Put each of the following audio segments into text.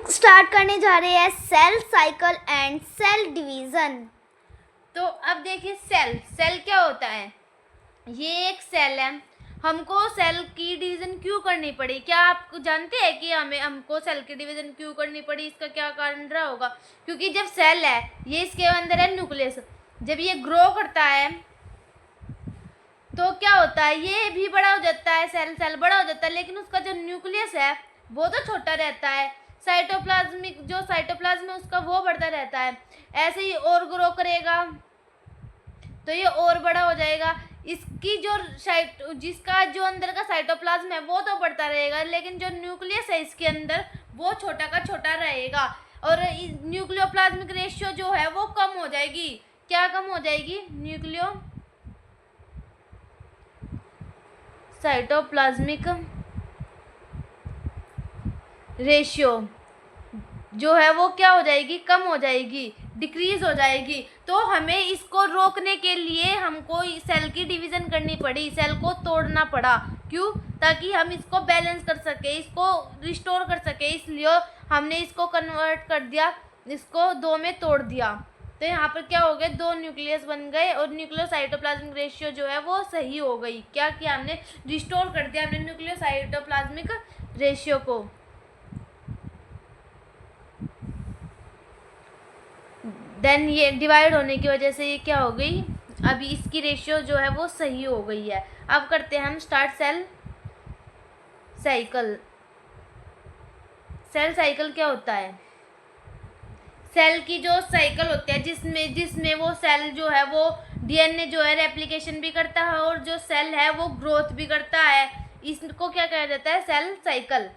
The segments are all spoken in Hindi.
स्टार्ट करने जा रहे हैं cell cycle and cell division. तो अब देखिए सेल क्या होता है। ये एक सेल है। हमको सेल की डिवीजन क्यों करनी पड़ी? क्या आप जानते हैं कि हमको सेल की डिवीजन क्यों करनी पड़ी? इसका क्या कारण रहा होगा? क्योंकि जब सेल है, ये इसके अंदर है न्यूक्लियस, जब ये ग्रो करता है तो क्या होता है, ये भी बड़ा हो जाता है, सेल बड़ा हो जाता है, लेकिन उसका जो न्यूक्लियस है वो तो छोटा रहता है। जो साइटोप्लाज्म है उसका वो बढ़ता रहता है। ऐसे ही और ग्रो करेगा तो ये और बड़ा हो जाएगा। इसकी जिसका जो अंदर का साइटोप्लाज्म है वो तो बढ़ता रहेगा, लेकिन जो न्यूक्लियस है इसके अंदर वो छोटा का छोटा रहेगा और न्यूक्लियोप्लाज्मिक रेशियो जो है वो कम हो जाएगी। क्या कम हो जाएगी? साइटोप्लाज्मिक रेशियो जो है वो क्या हो जाएगी? कम हो जाएगी, डिक्रीज हो जाएगी। तो हमें इसको रोकने के लिए हमको सेल की डिवीजन करनी पड़ी, सेल को तोड़ना पड़ा। क्यों? ताकि हम इसको बैलेंस कर सके, इसको रिस्टोर कर सके, इसलिए हमने इसको कन्वर्ट कर दिया, इसको दो में तोड़ दिया। तो यहाँ पर क्या हो गए? दो न्यूक्लियस बन गए और न्यूक्लियोसाइटोप्लाज्मिक रेशियो जो है वो सही हो गई। क्या किया हमने? रिस्टोर कर दिया हमने न्यूक्लियोसाइटोप्लाज्मिक रेशियो को। देन ये डिवाइड होने की वजह से ये क्या हो गई? अभी इसकी रेशियो जो है वो सही हो गई है। अब करते हैं हम start cell cycle. Cell cycle क्या होता है? सेल की जो साइकिल होती है जिसमें वो सेल जो है वो डीएनए जो है रेप्लिकेशन भी करता है और जो सेल है वो ग्रोथ भी करता है। इसको क्या कहा जाता है? Cell cycle.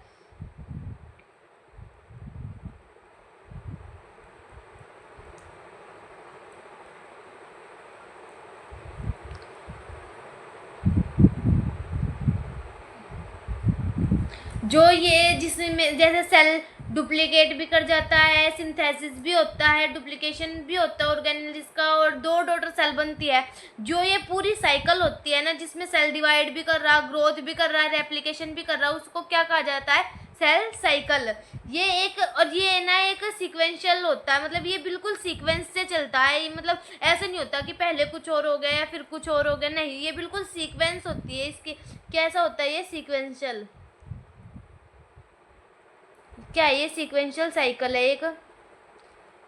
जो ये जिसमें जैसे सेल डुप्लीकेट भी कर जाता है, सिंथेसिस भी होता है, डुप्लीकेशन भी होता है ऑर्गेनेल का, और दो डॉटर सेल बनती है। जो ये पूरी साइकिल होती है ना, जिसमें सेल डिवाइड भी कर रहा, ग्रोथ भी कर रहा है, रेप्लिकेशन भी कर रहा, उसको क्या कहा जाता है? Cell cycle. ये ना एक सीक्वेंशियल होता है, मतलब ये बिल्कुल सीक्वेंस से चलता है। मतलब ऐसा नहीं होता कि पहले कुछ और हो गया या फिर कुछ और हो गया, नहीं, ये बिल्कुल सीक्वेंस होती है इसकी। कैसा होता है ये? सीक्वेंशियल। क्या है ये? सीक्वेंशियल साइकिल है एक,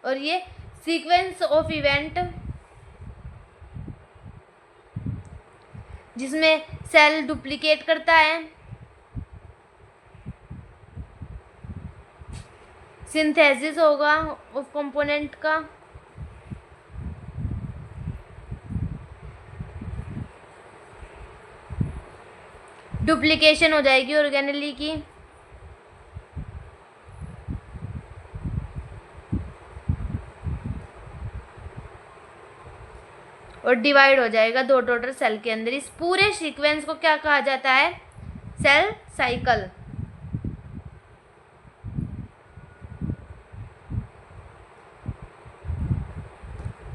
और ये सीक्वेंस ऑफ इवेंट जिसमें सेल डुप्लीकेट करता है, सिंथेसिस होगा ऑफ कंपोनेंट का, डुप्लीकेशन हो जाएगी ऑर्गेनेली की, और डिवाइड हो जाएगा दो डॉटर सेल के अंदर। इस पूरे सीक्वेंस को क्या कहा जाता है? Cell cycle.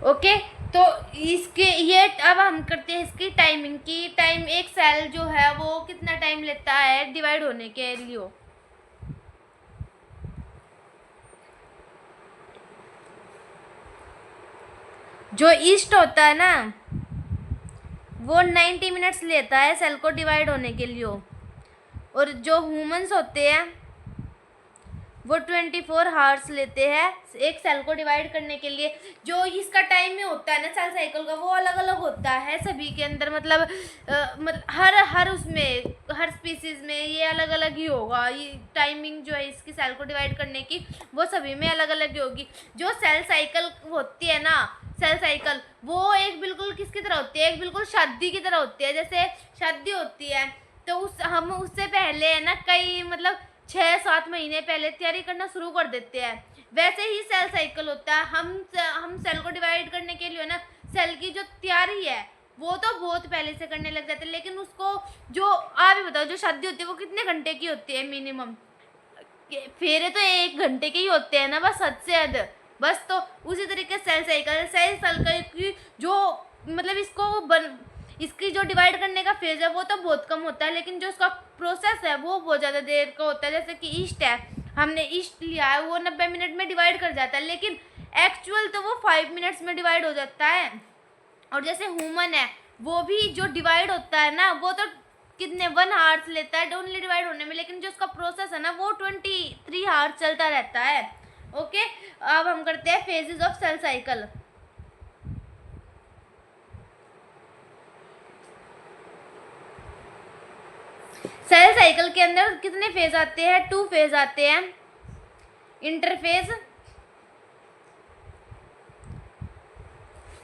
ओके, तो ये अब हम करते हैं इसकी टाइमिंग की। टाइम, एक सेल जो है वो कितना टाइम लेता है डिवाइड होने के लिए? जो ईस्ट होता है ना वो 90 मिनट्स लेता है सेल को डिवाइड होने के लिए, और जो ह्यूमंस होते हैं वो 24 हावर्स लेते हैं एक सेल को डिवाइड करने के लिए। जो इसका टाइम में होता है ना सेल साइकिल का, वो अलग अलग होता है सभी के अंदर। मतलब हर स्पीसीज में ये अलग अलग ही होगा। ये टाइमिंग जो है इसकी सेल को डिवाइड करने की वो सभी में अलग अलग ही होगी। जो सेल साइकिल होती है ना, सेल साइकिल, वो एक बिल्कुल किसकी तरह होती है? एक बिल्कुल शादी की तरह होती है। जैसे शादी होती है तो हम उससे पहले है ना कई मतलब 6-7 महीने पहले तैयारी करना शुरू कर देते हैं। वैसे ही सेल साइकिल होता है। हम सेल को डिवाइड करने के लिए ना सेल की जो तैयारी है वो तो बहुत पहले से करने लग जाते हैं, लेकिन उसको जो आप ही बताओ, जो शादी होती है वो कितने घंटे की होती है मिनिमम? फेरे तो 1 घंटे के ही होते हैं ना, बस हद से हद। बस तो उसी तरीके सेल साइकिल की जो मतलब इसकी जो डिवाइड करने का फेज है वो तो बहुत कम होता है, लेकिन जो उसका प्रोसेस है वो बहुत ज़्यादा देर का होता है। जैसे कि ईस्ट है, हमने ईस्ट लिया है वो 90 मिनट में डिवाइड कर जाता है, लेकिन एक्चुअल तो वो 5 मिनट्स में डिवाइड हो जाता है। और जैसे ह्यूमन है वो भी जो डिवाइड होता है ना वो तो कितने 1 आवर्स लेता है ओनली डिवाइड होने में, लेकिन जो उसका प्रोसेस है ना वो 23 आवर्स चलता रहता है। ओके, अब हम करते हैं phases of cell cycle. Cell cycle के अंदर कितने फेज आते हैं? 2 फेज आते हैं, इंटरफेज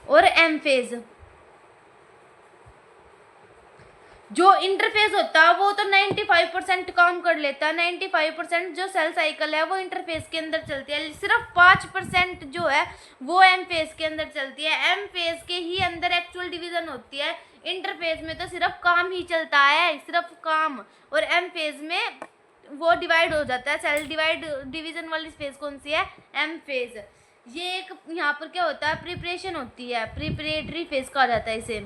और एम फेज। जो इंटरफेस होता है वो तो 95% काम कर लेता है। 95% जो सेल साइकिल है वो इंटरफेस के अंदर चलती है, सिर्फ 5% जो है वो एम फेज के अंदर चलती है। एम फेज के ही अंदर एक्चुअल डिवीजन होती है, इंटरफेस में तो सिर्फ काम ही चलता है, सिर्फ काम। और एम फेज में वो डिवाइड हो जाता है। सेल डिवीजन वाली फेज कौन सी है? M phase. ये एक यहाँ पर क्या होता है? प्रिपरेशन होती है, प्रिपरेटरी फेज कहा जाता है इसे।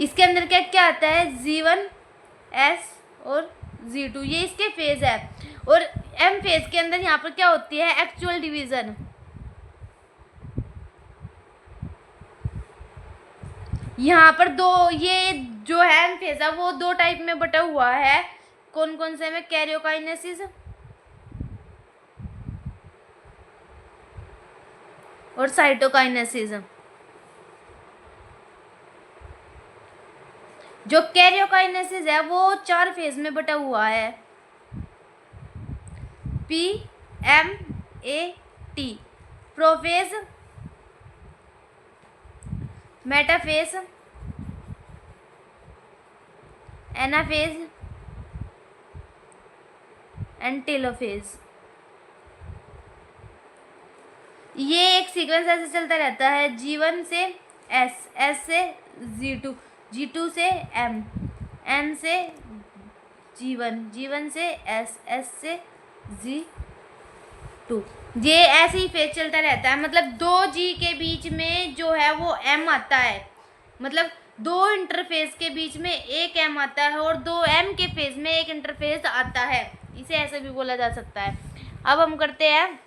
इसके अंदर क्या क्या आता है? G1, S और G2, ये इसके फेज है। और M फेज के अंदर यहाँ पर क्या होती है? Actual division. यहाँ पर दो, ये जो है M फेज है वो 2 टाइप में बटा हुआ है। कौन कौन से में? कैरियोकाइनेसिस और साइटोकाइनेसिस। जो कैरियोकाइनेसिस है वो 4 फेज में बटा हुआ है, PMAT। Prophase, metaphase, anaphase and telophase. ये एक सीक्वेंस ऐसे चलता रहता है, G1 से S, S से G2, G2 से M, M से G1, G1 से S, S से G2। ये ऐसे ही फेज चलता रहता है। मतलब 2G के बीच में जो है वो M आता है, मतलब 2 इंटरफेस के बीच में एक M आता है और 2M के फेज में एक इंटरफेस आता है। इसे ऐसे भी बोला जा सकता है। अब हम करते हैं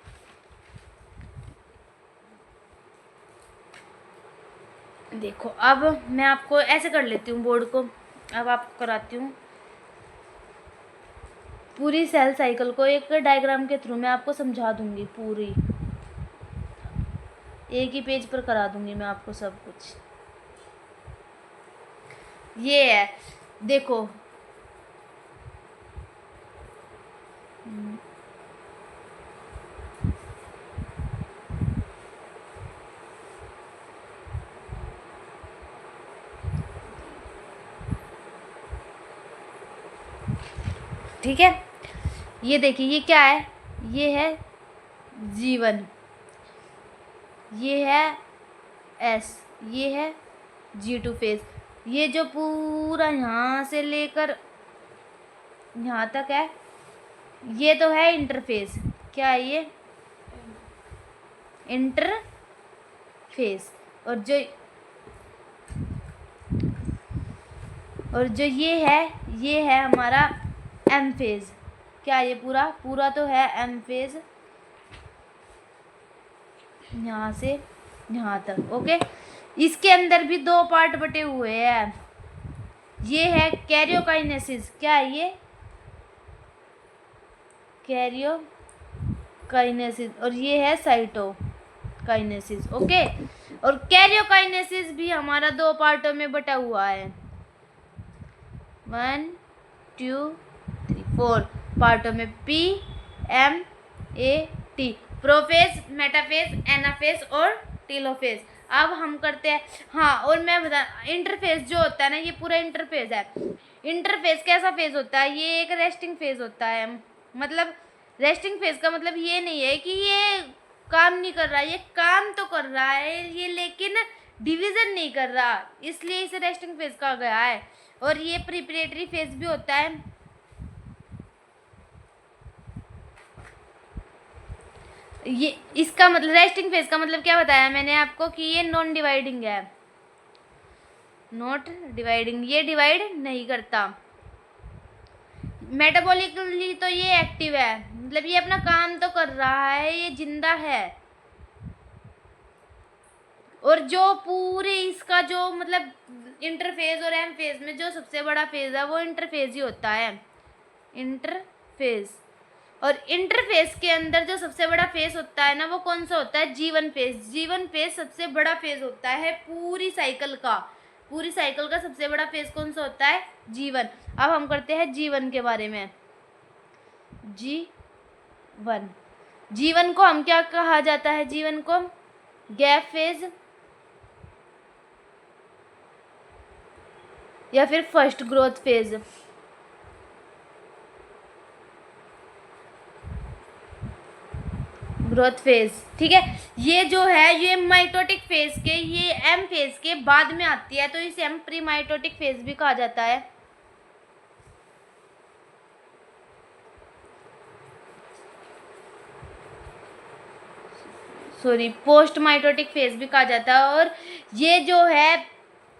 देखो, अब मैं आपको ऐसे कर लेती हूँ बोर्ड को, अब आपको कराती हूँ पूरी सेल साइकिल को एक डायग्राम के थ्रू मैं आपको समझा दूंगी। पूरी एक ही पेज पर करा दूंगी मैं आपको सब कुछ। ये है, देखो ठीक है, ये देखिए ये क्या है? ये है G1, ये है S, ये है G2 फेज। ये जो पूरा यहाँ से लेकर यहाँ तक है ये तो है इंटरफेस। क्या है ये? इंटरफेस। और जो ये है हमारा एम फेज। क्या ये पूरा तो है एम फेज, यहाँ से यहाँ तक। ओके, इसके अंदर भी 2 पार्ट बटे हुए हैं। ये है कैरियोकाइनेसिस। क्या है ये? कैरियोकाइनेसिस। और ये है साइटोकाइनेसिस। ओके, और कैरियोकाइनेसिस भी हमारा 2 पार्टों में बटा हुआ है, 1 2 3 4 पार्टों में, PMAT। प्रोफेज, मेटाफेज, एनाफेज और टेलोफेज। अब हम करते हैं, हाँ और मैं बता, इंटरफेज जो होता है ना ये पूरा इंटरफेज है। इंटरफेज कैसा फेज होता है? ये एक रेस्टिंग फेज होता है। मतलब रेस्टिंग फेज का मतलब ये नहीं है कि ये काम नहीं कर रहा, ये काम तो कर रहा है ये, लेकिन डिवीजन नहीं कर रहा, इसलिए इसे रेस्टिंग फेज कहा गया है। और ये प्रिपरेटरी फेज भी होता है। ये इसका मतलब रेस्टिंग फेज का मतलब क्या बताया मैंने आपको कि ये नॉन डिवाइडिंग है, नॉट डिवाइडिंग, ये डिवाइड नहीं करता। मेटाबॉलिकली तो ये एक्टिव है, मतलब ये अपना काम तो कर रहा है, ये जिंदा है। और जो पूरे इसका जो मतलब इंटरफेज और एम फेज में जो सबसे बड़ा फेज है वो इंटरफेज ही होता है, इंटरफेज। और इंटरफेस के अंदर जो सबसे बड़ा फेज होता है ना वो कौन सा होता है, जीवन फेज। जीवन फेज सबसे बड़ा फेज होता है पूरी साइकिल का, पूरी साइकिल का सबसे बड़ा फेज कौन सा होता है, जीवन। अब हम करते हैं जीवन के बारे में। जीवन, जीवन को हम क्या कहा जाता है, जीवन को गैप फेज या फिर first growth phase. Growth phase, ठीक है। ये जो है ये माइटोटिक फेज के, ये एम फेज के बाद में आती है, तो इसे हम प्री माइटोटिक फेज भी कहा जाता है। सॉरी, पोस्ट माइटोटिक फेज भी कहा जाता है। और ये जो है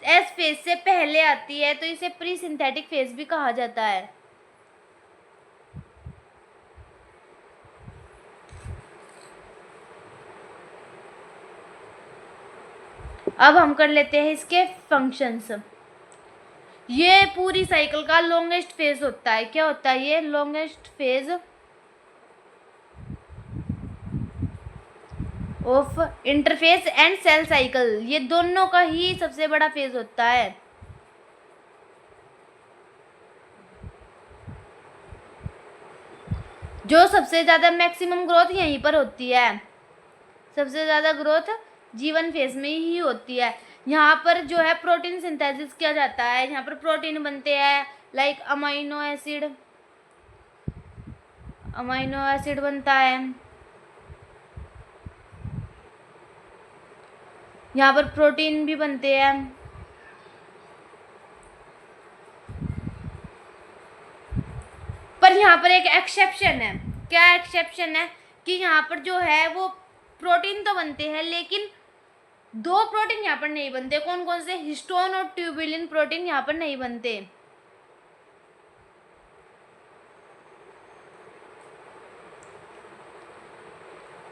एस फेज से पहले आती है, तो इसे प्री सिंथेटिक फेज भी कहा जाता है। अब हम कर लेते हैं इसके फंक्शंस। ये पूरी साइकिल का लॉन्गेस्ट फेज होता है, क्या होता है ये, longest phase of interphase and cell cycle. ये दोनों का ही सबसे बड़ा फेज होता है। जो सबसे ज्यादा मैक्सिमम ग्रोथ यहीं पर होती है, सबसे ज्यादा ग्रोथ जीवन फेज में ही होती है। यहाँ पर जो है प्रोटीन सिंथेसिस किया जाता है, यहाँ पर प्रोटीन बनते हैं, like amino acid, amino acid बनता है, यहाँ पर प्रोटीन भी बनते हैं। पर यहाँ पर एक एक्सेप्शन है, क्या एक्सेप्शन है, कि यहाँ पर जो है वो प्रोटीन तो बनते हैं लेकिन दो प्रोटीन यहाँ पर नहीं बनते। कौन कौन से, हिस्टोन और ट्यूबुलिन प्रोटीन यहाँ पर नहीं बनते।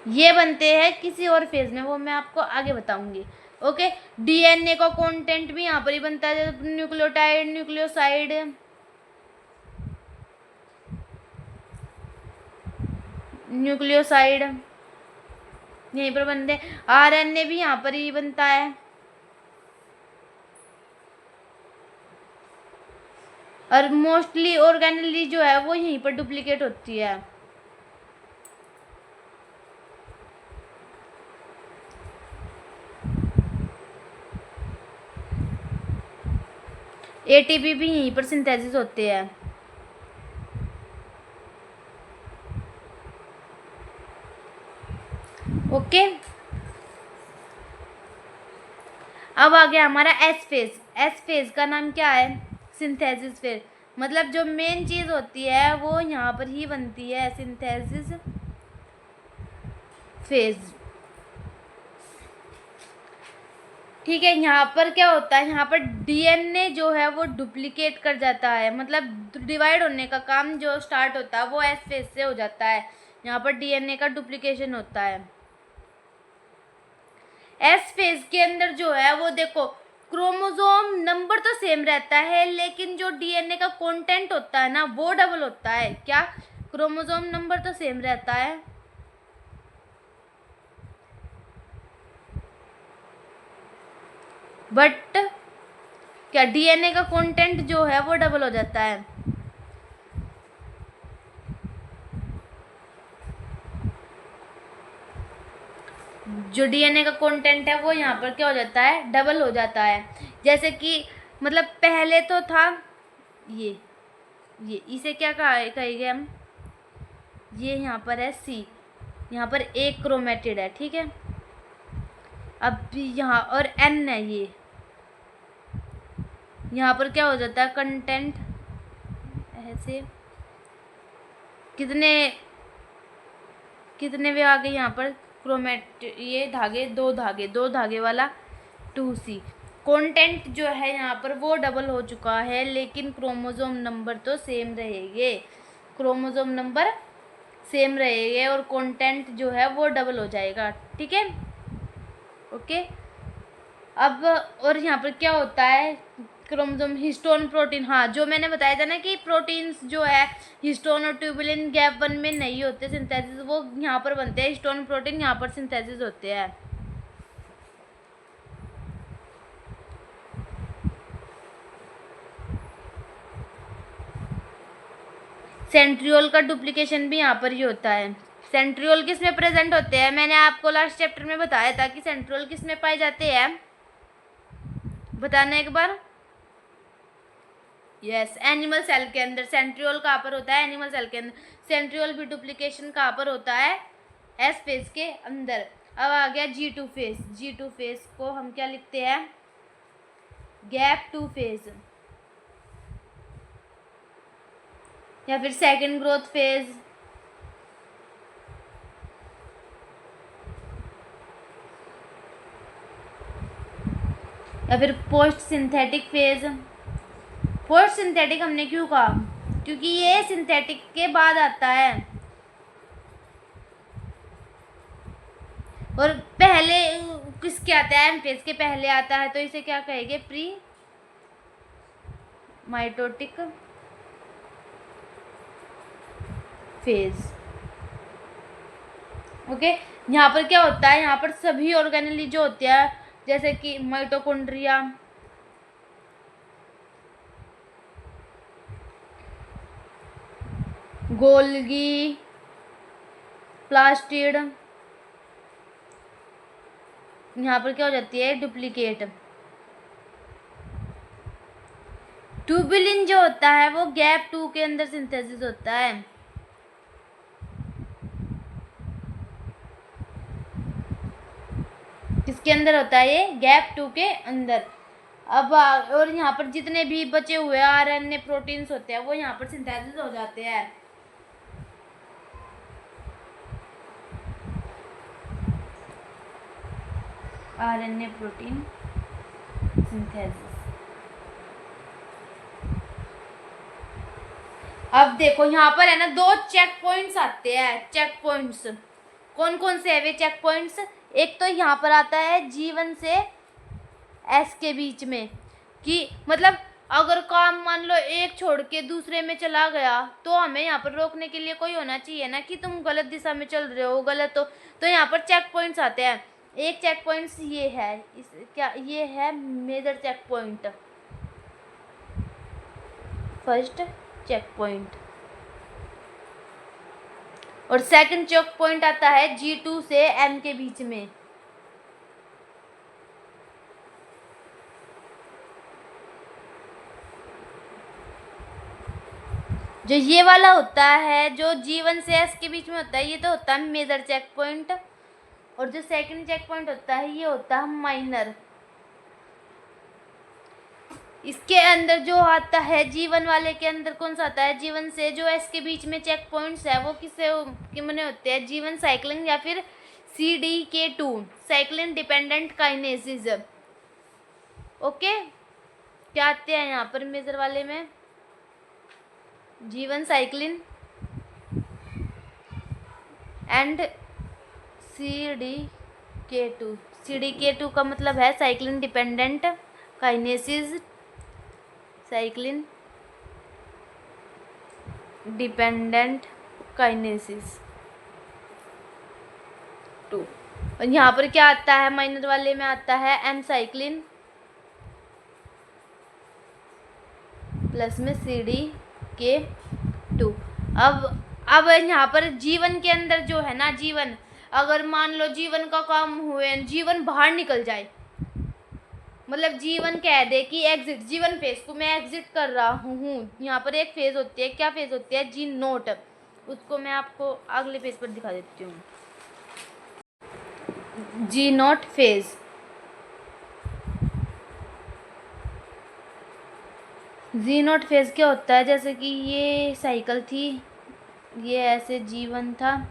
ये बनते हैं किसी और फेज में, वो मैं आपको आगे बताऊंगी। ओके, डीएनए का कंटेंट भी यहाँ पर ही बनता है, न्यूक्लियोटाइड, न्यूक्लियोसाइड, न्यूक्लियोसाइड यहीं पर बनते हैं। आरएनए भी यहाँ पर ही बनता है। और मोस्टली ऑर्गेनेली जो है वो यहीं पर डुप्लीकेट होती है। एटीपी भी यहीं पर सिंथेसिस होते हैं। ओके, अब आ गया हमारा एस फेज। एस फेज का नाम क्या है, सिंथेसिस फेज। मतलब जो मेन चीज होती है वो यहाँ पर ही बनती है, सिंथेसिस फेज। ठीक है, यहाँ पर क्या होता है, यहाँ पर डीएनए जो है वो डुप्लीकेट कर जाता है, मतलब डिवाइड होने का काम जो स्टार्ट होता है वो एस फेज से हो जाता है। यहाँ पर डीएनए का डुप्लीकेशन होता है। एस फेज के अंदर जो है वो देखो, क्रोमोसोम नंबर तो सेम रहता है लेकिन जो डीएनए का कंटेंट होता है ना वो डबल होता है। क्या, क्रोमोसोम नंबर तो सेम रहता है बट क्या, डीएनए का कंटेंट जो है वो डबल हो जाता है। जो डीएनए का कंटेंट है वो यहाँ पर क्या हो जाता है, डबल हो जाता है। जैसे कि मतलब पहले तो था ये इसे क्या कहेंगे हम, ये यहाँ पर है सी, यहाँ पर एक क्रोमेटिड है, ठीक है। अब यहाँ और एन है, ये यहाँ पर क्या हो जाता है, कंटेंट ऐसे कितने वे आ गए यहाँ पर क्रोमेट, ये धागे दो धागे वाला 2C। कंटेंट जो है यहाँ पर वो डबल हो चुका है, लेकिन क्रोमोसोम नंबर तो सेम रहेंगे, क्रोमोसोम नंबर सेम रहेंगे और कंटेंट जो है वो डबल हो जाएगा। ठीक है, ओके। अब और यहाँ पर क्या होता है, क्रोमोसोम हिस्टोन प्रोटीन, हाँ जो मैंने बताया था ना कि प्रोटीन्स जो है हिस्टोन और ट्यूबुलिन गैप 1 में नहीं होते सिंथेसिस, वो यहाँ पर बनते हैं, हिस्टोन प्रोटीन यहाँ पर सिंथेसिस होते हैं। सेंट्रियोल का डुप्लीकेशन भी यहाँ पर ही होता है। सेंट्रियोल किस में प्रेजेंट होते हैं, मैंने आपको लास्ट चैप्टर में बताया था कि सेंट्रियोल किस में पाए जाते हैं, बताना एक बार। यस, एनिमल सेल के अंदर सेंट्रियोल कहाँ पर होता है, एनिमल सेल के अंदर। सेंट्रियोल भी डुप्लीकेशन कहाँ पर होता है, एस फेज के अंदर। अब आ गया G2 फेज, G2 फेज को हम क्या लिखते हैं, गैप 2 फेज या फिर सेकंड ग्रोथ फेज या फिर post synthetic phase. Post synthetic हमने क्यों कहा, क्योंकि ये सिंथेटिक के बाद आता है और पहले किसके आता है, एम फेज के पहले आता है, तो इसे क्या कहेंगे, प्री माइटोटिक फेज। ओके, यहाँ पर क्या होता है, यहाँ पर सभी ऑर्गेनेल जो होते हैं जैसे कि माइटोकॉन्ड्रिया, गोल्गी, प्लास्टिड, यहाँ पर क्या हो जाती है, डुप्लीकेट। ट्यूबुलिन जो होता है वो गैप 2 के अंदर सिंथेसिस होता है। किसके अंदर होता है ये, गैप 2 के अंदर। अब और यहाँ पर जितने भी बचे हुए आरएनए प्रोटीन्स होते हैं वो यहाँ पर सिंथेसिस हो जाते हैं। RNA protein synthesis. अब देखो यहाँ पर है ना 2 चेक पॉइंट्स आते हैं, चेक पॉइंट्स कौन कौन से है वे चेक पॉइंट्स, एक तो यहाँ पर आता है G1 से S के बीच में, कि मतलब अगर काम मान लो एक छोड़ के दूसरे में चला गया तो हमें यहाँ पर रोकने के लिए कोई होना चाहिए ना, कि तुम गलत दिशा में चल रहे हो, गलत हो, तो यहाँ पर चेक पॉइंट्स आते हैं। एक चेक पॉइंट्स ये है, इस क्या ये है major checkpoint, first checkpoint, और सेकंड चेक पॉइंट आता है G2 से M के बीच में। जो ये वाला होता है जो G1 से S के बीच में होता है ये तो होता है मेजर चेक पॉइंट, और जो सेकंड चेक पॉइंट होता है ये होता है माइनर। इसके अंदर जो आता है G1 वाले के अंदर कौन सा आता है, G1 से जो S के बीच में चेक पॉइंट्स है वो किससे बने होते हैं, G1 साइक्लिन या फिर CDK2 cyclin dependent kinesis. Okay, क्या आते हैं यहाँ पर मेजर वाले में, G1 cyclin and CDK2। CDK2 का मतलब है cyclin dependent kinesis, cyclin dependent kinesis 2। और यहाँ पर क्या आता है, माइनर वाले में आता है एम साइक्लिन प्लस में CDK2। अब यहाँ पर G1 के अंदर जो है ना, G1 अगर मान लो G1 का काम हुए, G1 बाहर निकल जाए, मतलब G1 कह दे कि एग्जिट, G1 फेज को मैं एग्जिट कर रहा हूँ, यहाँ पर एक फेज होती है, क्या फेज होती है, G0, उसको मैं आपको अगले पेज पर दिखा देती हूँ। G0 फेज, G0 फेज क्या होता है, जैसे कि ये साइकिल थी, ये ऐसे G1 था,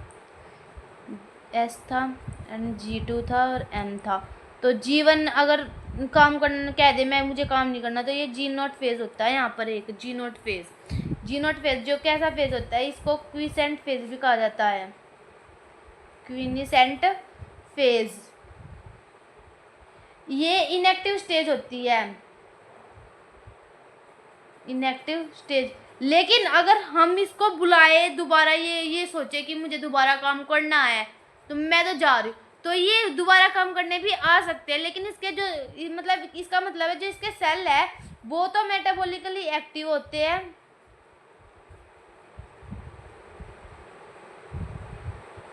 S था एंड G2 था और M था, तो G1 अगर काम करना कह दे, मैं मुझे काम नहीं करना, तो ये जी नॉट फेज होता है यहाँ पर एक G nought phase. G nought phase जो कैसा फेज होता है, इसको क्विसेंट फेज भी कहा जाता है, क्विसेंट फेज। ये इनएक्टिव स्टेज होती है, इनएक्टिव स्टेज। लेकिन अगर हम इसको बुलाए दोबारा, ये सोचे कि मुझे दोबारा काम करना है तो मैं तो जा रही हूँ, तो ये दोबारा काम करने भी आ सकते हैं। लेकिन इसके जो मतलब इसका मतलब है जो इसके सेल है वो तो मेटाबॉलिकली एक्टिव होते हैं,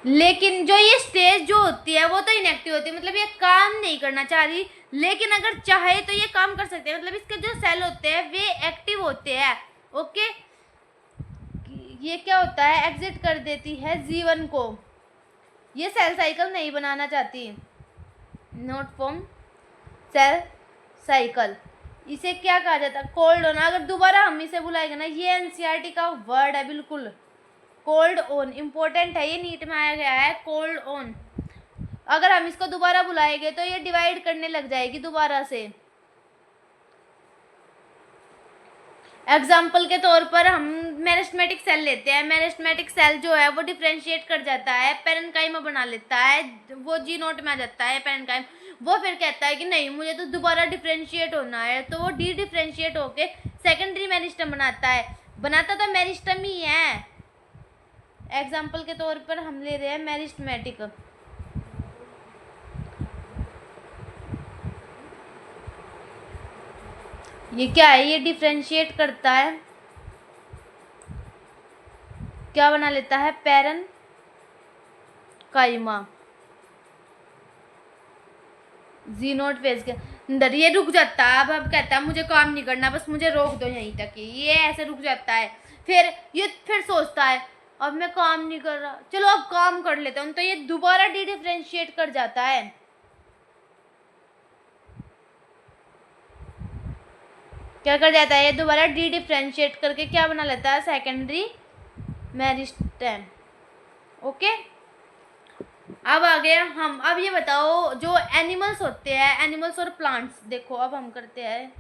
लेकिन जो ये स्टेज जो होती है वो तो इनएक्टिव होती है, मतलब ये काम नहीं करना चाह रही, लेकिन अगर चाहे तो ये काम कर सकते हैं। मतलब इसके जो सेल होते हैं वे एक्टिव होते हैं। ओके, ये क्या होता है, एग्जिट कर देती है जीवन को, ये सेल साइकिल नहीं बनाना चाहती, नॉट फॉर्म सेल साइकिल। इसे क्या कहा जाता है, कोल्ड ऑन। अगर दोबारा हम इसे बुलाएंगे ना, ये एनसीईआरटी का वर्ड है बिल्कुल, कोल्ड ऑन इंपॉर्टेंट है, ये नीट में आया गया है कोल्ड ऑन। अगर हम इसको दोबारा बुलाएंगे तो ये डिवाइड करने लग जाएगी दोबारा से। एग्जाम्पल के तौर पर हम मेरिस्टेमेटिक सेल लेते हैं, मेरिस्टेमेटिक सेल जो है वो डिफ्रेंशिएट कर जाता है, पेरेन्काइमा बना लेता है, वो जी नोट में आ जाता है पेरेन्काइम। वो फिर कहता है कि नहीं मुझे तो दोबारा डिफ्रेंशिएट होना है, तो वो डी डिफ्रेंशिएट होके सेकेंडरी मेरिस्टम बनाता है, बनाता तो मेरिस्टम ही है। एग्जाम्पल के तौर पर हम ले रहे हैं मेरिस्टेमेटिक, ये क्या है, ये डिफ्रेंशिएट करता है, क्या बना लेता है, पेरेन्काइमा। जी नोट फेज के अंदर ये रुक जाता है, अब कहता है मुझे काम नहीं करना, बस मुझे रोक दो यहीं तक ही, ये ऐसे रुक जाता है। फिर ये फिर सोचता है अब मैं काम नहीं कर रहा, चलो अब काम कर लेता हूँ, तो ये दोबारा डी डिफ्रेंशिएट कर जाता है। क्या कर जाता है, ये दोबारा डी डिफ्रेंशिएट करके क्या बना लेता है, सेकेंडरी मेरिस्टेम। ओके, अब आ गया हम, अब ये बताओ जो एनिमल्स होते हैं, एनिमल्स और प्लांट्स, देखो अब हम करते हैं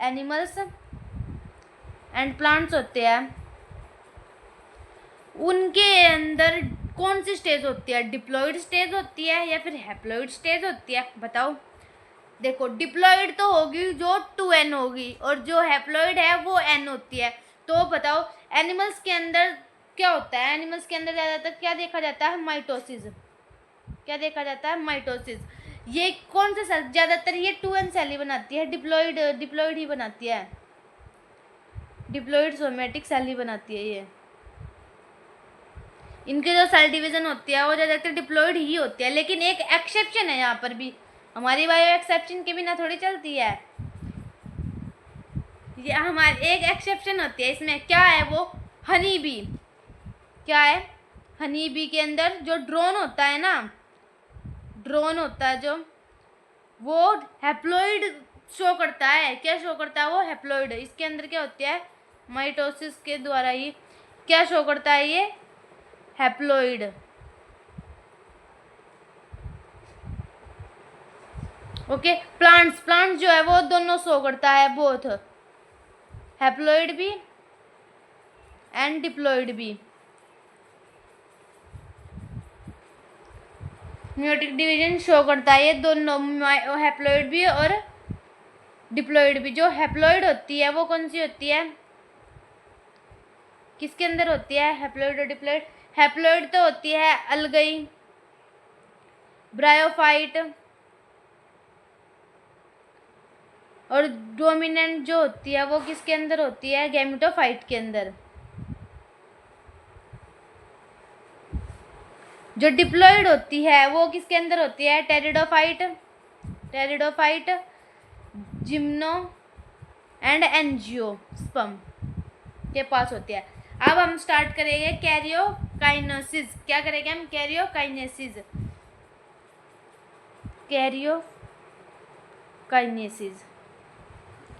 एनिमल्स एंड प्लांट्स होते हैं, उनके अंदर कौन सी स्टेज होती है, डिप्लॉइड स्टेज होती है या फिर हैप्लॉइड स्टेज होती है, बताओ। देखो डिप्लॉइड तो होगी जो 2n होगी, और जो हैप्लॉइड है वो n होती है। तो बताओ एनिमल्स के अंदर क्या होता है, एनिमल्स के अंदर ज़्यादातर क्या देखा जाता है, माइटोसिस। क्या देखा जाता है, माइटोसिस। ये कौन से सेल, ज़्यादातर ये 2n सेल ही बनाती है, डिप्लॉइड ही बनाती है, डिप्लॉइड सोमेटिक सेल ही बनाती है ये। इनके जो सेल डिवीजन होती है वो ज़्यादातर डिप्लॉइड ही होती है, लेकिन एक एक्सेप्शन है यहाँ पर भी, हमारी बायो एक्सेप्शन के बिना थोड़ी चलती है, ये हमारी एक एक्सेप्शन होती है इसमें, क्या है वो, हनी बी। क्या है, हनी बी के अंदर जो ड्रोन होता है ना, ड्रोन होता है जो, वो हैप्लॉइड शो करता है, क्या शो करता है वो, हैप्लॉइड। इसके अंदर क्या होती है, माइटोसिस के द्वारा ही क्या शो करता है ये, हैप्लॉइड। ओके, प्लांट्स जो है वो दोनों शो करता है, बोथ हैप्लॉइड भी एंड डिप्लॉइड भी। म्यूटिक डिवीजन शो करता है ये दोनों, हैप्लॉइड भी और डिप्लॉइड भी। जो हैप्लॉइड होती है वो कौन सी होती है, किसके अंदर होती है, हैप्लॉइड और डिप्लॉइड। हैप्लॉइड तो होती है अलगई, ब्रायोफाइट, और डोमिनेंट जो होती है वो किसके अंदर होती है, गैमेटोफाइट के अंदर। जो डिप्लॉइड होती है वो किसके अंदर होती है, टेरिडोफाइट, जिम्नो एंड एंजियोस्पर्म के पास होती है। अब हम स्टार्ट करेंगे कैरियोकाइनेसिस। क्या करेंगे हम, कैरियोकाइनेसिस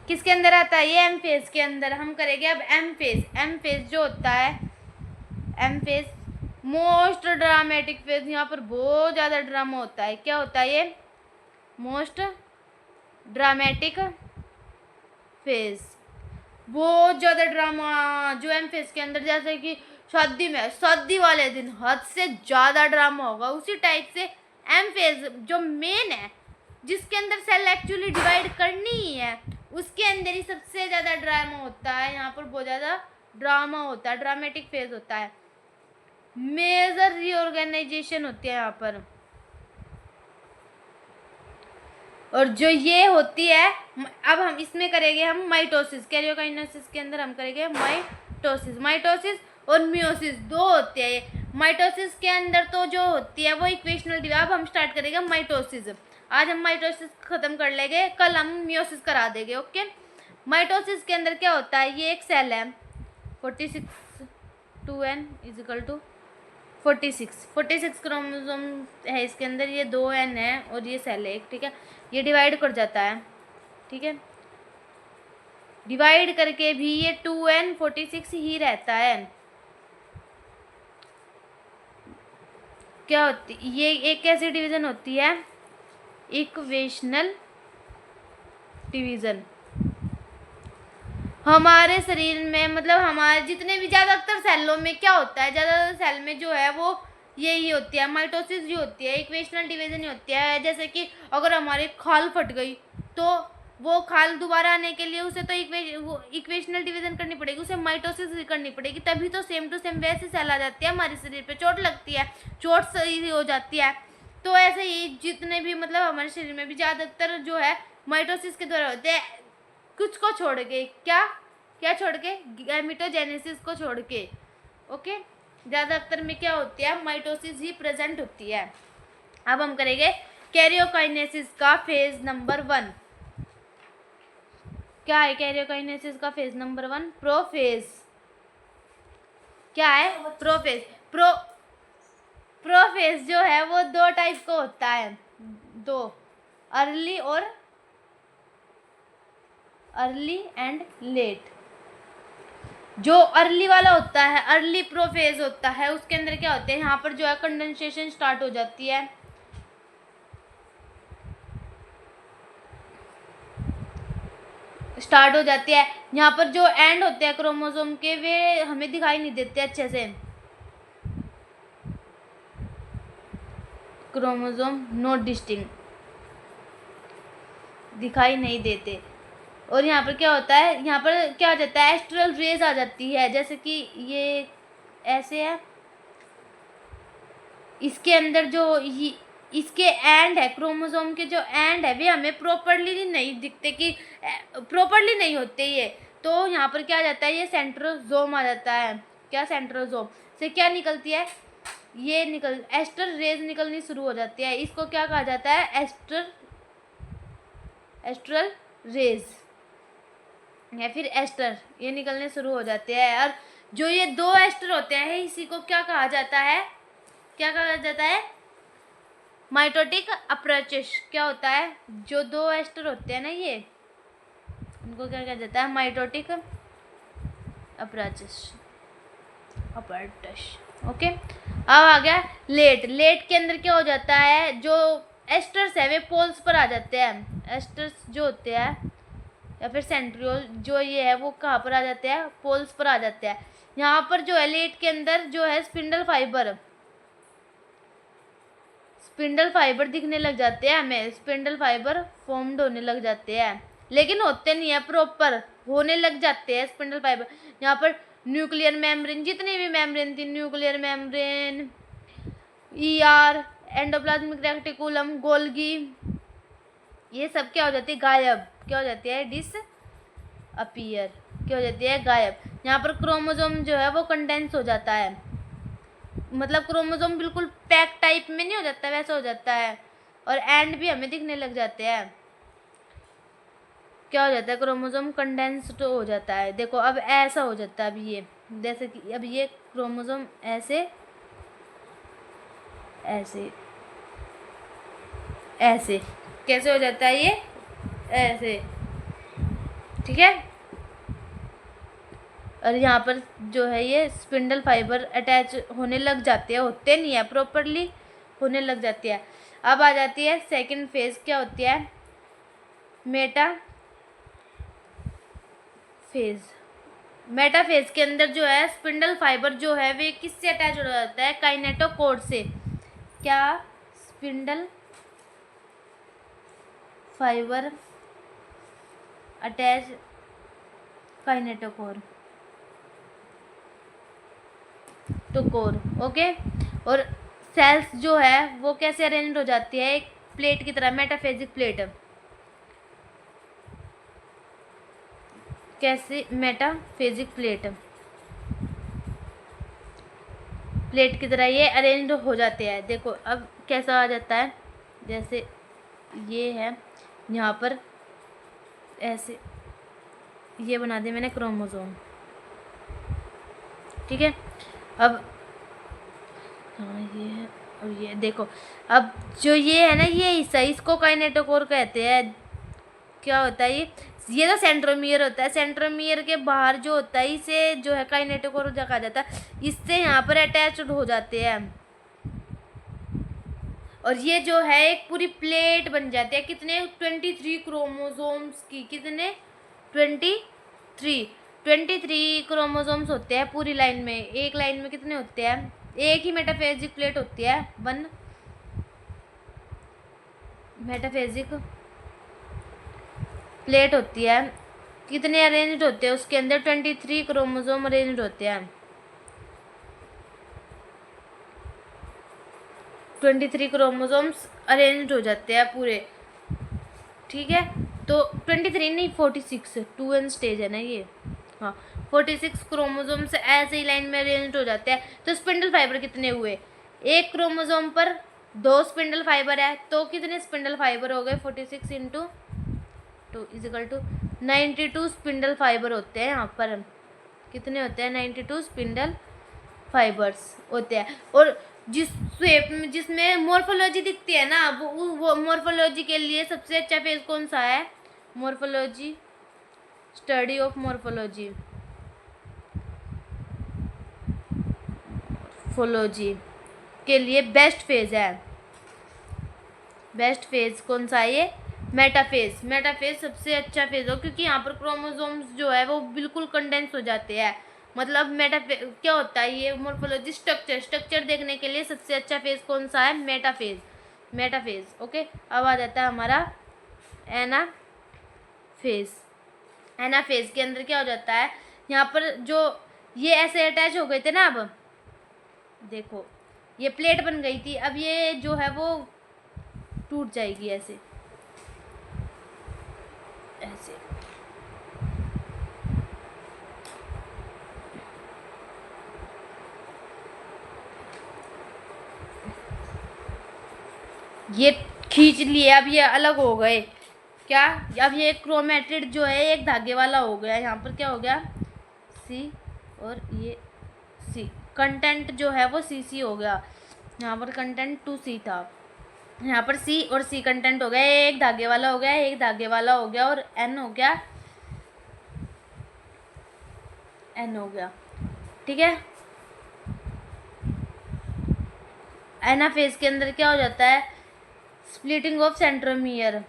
किसके अंदर आता है, ये एम फेज के अंदर। हम करेंगे अब एम फेज जो होता है, M phase most dramatic phase, यहाँ पर बहुत ज़्यादा ड्रामा होता है। क्या होता है ये, मोस्ट ड्रामेटिक फेज, बहुत ज़्यादा ड्रामा जो एम फेज के अंदर, जैसे कि शादी में शादी वाले दिन हद से ज़्यादा ड्रामा होगा, उसी टाइप से एम फेज जो मेन है, जिसके अंदर सेल एक्चुअली डिवाइड करनी ही है, उसके अंदर ही सबसे ज़्यादा ड्रामा होता है। यहाँ पर बहुत ज़्यादा ड्रामा होता है, ड्रामेटिक फेज होता है, मेजर रीऑर्गेनाइजेशन होती है यहाँ पर। और जो ये होती है, अब हम इसमें करेंगे हम माइटोसिस, कैरियोकाइनेसिस के अंदर हम करेंगे माइटोसिस और मियोसिस, दो होते हैं ये। माइटोसिस के अंदर तो जो होती है वो इक्वेशनल डिवाइड। अब हम स्टार्ट करेंगे माइटोसिस। आज हम माइटोसिस खत्म कर लेंगे, कल हम मियोसिस करा देंगे। ओके, माइटोसिस के अंदर क्या होता है, ये एक सेल है 46 2n = 46 क्रोमोसोम है इसके अंदर, ये 2n है और ये सेल है एक, ठीक है। ये डिवाइड कर जाता है, ठीक है, डिवाइड करके भी ये 2n 46 ही रहता है। क्या होती ये एक कैसी डिवीजन होती है, इक्वेशनल डिवीजन। हमारे शरीर में मतलब हमारे जितने भी ज़्यादातर सेलों में क्या होता है, ज़्यादातर सेल में जो है वो यही होती है, माइटोसिस ही होती है, इक्वेशनल डिवीजन ही होती है। जैसे कि अगर हमारी खाल फट गई तो वो खाल दोबारा आने के लिए उसे तो इक्वेशनल डिवीजन करनी पड़ेगी, उसे माइटोसिस भी करनी पड़ेगी, तभी तो सेम टू सेम वैसे सेल आ जाती है। हमारे शरीर पे चोट लगती है, चोट सही हो जाती है, तो ऐसे ही जितने भी मतलब हमारे शरीर में भी ज़्यादातर जो है माइटोसिस के द्वारा होते हैं, कुछ को छोड़ के, क्या छोड़ के, गैमेटोजेनेसिस को छोड़ के। ओके, ज़्यादातर में क्या होती है, माइटोसिस ही प्रेजेंट होती है। अब हम करेंगे कैरियोकाइनेसिस का फेज नंबर 1। क्या है कैरियोकाइनेसिस का फेज नंबर 1? प्रोफेज। क्या है? प्रोफेज। प्रोफेज जो है वो दो टाइप का होता है, दो, अर्ली एंड लेट। जो अर्ली वाला होता है, अर्ली प्रोफेज होता है, उसके अंदर क्या होते हैं, यहाँ पर जो है कंडेंसेशन स्टार्ट हो जाती है, यहाँ पर जो एंड होते हैं क्रोमोसोम के वे हमें दिखाई नहीं देते अच्छे से, क्रोमोसोम नॉट डिस्टिंक्ट, दिखाई नहीं देते। और यहाँ पर क्या होता है, यहाँ पर क्या हो जाता है, एस्ट्रल रेज आ जाती है, जैसे कि ये ऐसे है, इसके अंदर जो इसके एंड है, क्रोमोसोम के जो एंड है वे हमें प्रॉपरली नहीं दिखते, कि प्रॉपरली नहीं होते ये, तो यहाँ पर क्या आ जाता है, ये सेंट्रोजोम आ जाता है। क्या, सेंट्रोजोम से क्या निकलती है, ये एस्टर रेज निकलनी शुरू हो जाती है, इसको क्या कहा जाता है, एस्ट्रल रेज या फिर एस्टर, ये निकलने शुरू हो जाते हैं। और जो ये दो एस्टर होते हैं इसी को क्या कहा जाता है, माइटोटिक अप्रोचेस। क्या होता है, जो दो एस्टर होते हैं ना ये, उनको क्या कहा जाता है, माइटोटिक अप्रोचेस। ओके, अब आ गया लेट के अंदर क्या हो जाता है, जो एस्टर्स है वे पोल्स पर आ जाते हैं, एस्टर्स जो होते हैं या फिर सेंट्रियोल जो ये है वो कहाँ पर आ जाते हैं, पोल्स पर आ जाते हैं। यहाँ पर जो है लेट के अंदर जो है स्पिंडल फाइबर दिखने लग जाते हैं, हमें स्पिंडल फाइबर फॉर्म्ड होने लग जाते हैं, लेकिन होते नहीं है, प्रॉपर होने लग जाते हैं स्पिंडल फाइबर। यहाँ पर न्यूक्लियर मेम्ब्रेन, जितनी भी मेम्ब्रेन थी, nuclear membrane, ER, endoplasmic reticulum, Golgi, ये सब क्या हो जाती है, गायब। क्या हो जाती है, डिसअपीयर, क्या हो जाती है, गायब। यहाँ पर क्रोमोसोम जो है वो कंडेंस हो जाता है, मतलब क्रोमोसोम बिल्कुल पैक टाइप में नहीं हो जाता, वैसा हो जाता है, और एंड भी हमें दिखने लग जाते हैं। क्या हो जाता है, क्रोमोसोम कंडेंस्ड हो जाता है। देखो अब ऐसा हो जाता है, अब ये जैसे कि अब ये क्रोमोसोम ऐसे कैसे हो जाता है, ये ऐसे, ठीक है। और यहाँ पर जो है ये स्पिंडल फाइबर अटैच होने लग जाते हैं, होते नहीं है, प्रॉपरली होने लग जाती है। अब आ जाती है सेकंड फेज, क्या होती है, मेटाफेज। मेटाफेज के अंदर जो है स्पिंडल फाइबर जो है वे किससे अटैच हो जाता है? काइनेटोकोर से। क्या? Spindle fibre attach kinetochore to core. Okay. और सेल्स जो है वो कैसे अरेंज हो जाती है? एक प्लेट की तरह, मेटाफेजिक प्लेट। कैसे? मेटाफेजिक प्लेट की तरह ये अरेंज हो जाते हैं। देखो अब कैसा आ जाता है, जैसे ये है यहाँ पर ऐसे ये बना दिया मैंने क्रोमोसोम, ठीक है। अब हाँ ये है, और ये देखो अब जो ये है ना, ये हिस्सा इसको काइनेटोकोर कहते हैं। क्या होता है ये तो सेंट्रोमियर होता है। सेंट्रोमियर के बाहर जो होता है इसे जो है काइनेटोकोर कहा जाता है। इससे यहाँ पर अटैच्ड हो जाते हैं और ये जो है एक पूरी प्लेट बन जाती है। कितने? 23 क्रोमोसोम्स की। कितने? 23 क्रोमोसोम्स होते हैं पूरी लाइन में। एक लाइन में कितने होते हैं? एक ही मेटाफेजिक प्लेट होती है, 1 मेटाफेजिक प्लेट होती है। कितने अरेंज्ड होते हैं उसके अंदर? 23 क्रोमोसोम अरेंज्ड होते हैं। 23 क्रोमोसोम्स अरेंज्ड हो जाते हैं पूरे, ठीक है। तो 23 नहीं, 46 2n स्टेज है ना ये, हाँ 46 क्रोमोसोम्स ऐसे ही लाइन में अरेंज्ड हो जाते हैं। तो स्पिंडल फाइबर कितने हुए? एक क्रोमोसोम पर 2 स्पिंडल फाइबर है, तो कितने स्पिंडल फाइबर हो गए? 46 into 2 equal to 92 spindle fibre होते हैं। यहाँ पर कितने होते हैं? 92 स्पिंडल फाइबर्स होते हैं। और जिस शेप में, जिसमें मॉर्फोलॉजी दिखती है ना, वो मॉर्फोलॉजी के लिए सबसे अच्छा फेज कौन सा है? मॉर्फोलॉजी, स्टडी ऑफ मॉर्फोलॉजी के लिए बेस्ट फेज है। बेस्ट फेज कौन सा है? ये मेटाफेज। मेटाफेज सबसे अच्छा फेज हो, क्योंकि यहाँ पर क्रोमोसोम्स जो है वो बिल्कुल कंडेंस हो जाते हैं। मतलब मेटाफेज क्या होता है? ये मॉर्फोलॉजी स्ट्रक्चर देखने के लिए सबसे अच्छा फेज कौन सा है? मेटाफेज। ओके। अब आ जाता है हमारा एनाफेज। एनाफेज के अंदर क्या हो जाता है? यहाँ पर जो ये ऐसे अटैच हो गए थे ना, अब देखो ये प्लेट बन गई थी, अब ये जो है वो टूट जाएगी ऐसे ऐसे। ये खींच लिए, अब ये अलग हो गए। क्या? अब ये क्रोमेटिड जो है एक धागे वाला हो गया। यहाँ पर क्या हो गया? सी और ये सी। कंटेंट जो है वो सी हो गया। यहाँ पर कंटेंट 2C था, यहाँ पर C और C कंटेंट हो गया। एक धागे वाला हो गया, एक धागे वाला हो गया, और N हो गया, ठीक है। एनाफेज के अंदर क्या हो जाता है? Splitting of centromere.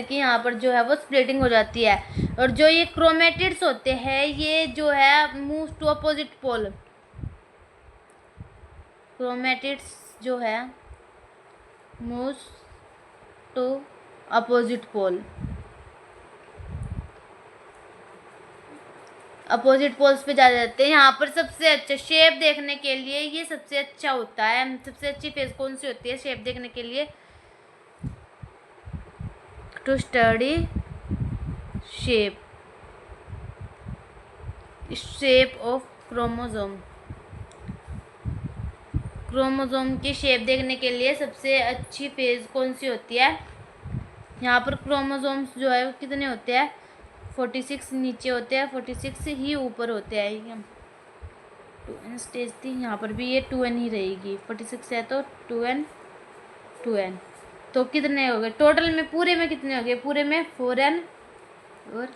की यहाँ पर जो है वो स्प्लिटिंग हो जाती है। और जो ये क्रोमेटिड्स होते हैं ये जो है move to opposite pole. Chromatids जो है move to opposite pole. Opposite poles पे जा जाते हैं। यहाँ पर सबसे अच्छा शेप देखने के लिए ये सबसे अच्छा होता है। सबसे अच्छी फेज कौन सी होती है शेप देखने के लिए? To study shape of chromosome की शेप देखने के लिए सबसे अच्छी फेज कौन सी होती है? यहाँ पर क्रोमोसोम्स जो है कितने होते हैं? 46 नीचे होते हैं, 46 ही ऊपर होते हैं। 2n स्टेज थी, यहाँ पर भी ये 2n ही रहेगी। 46 है तो 2n तो कितने हो गए टोटल में? पूरे में कितने हो गए? पूरे में 4n और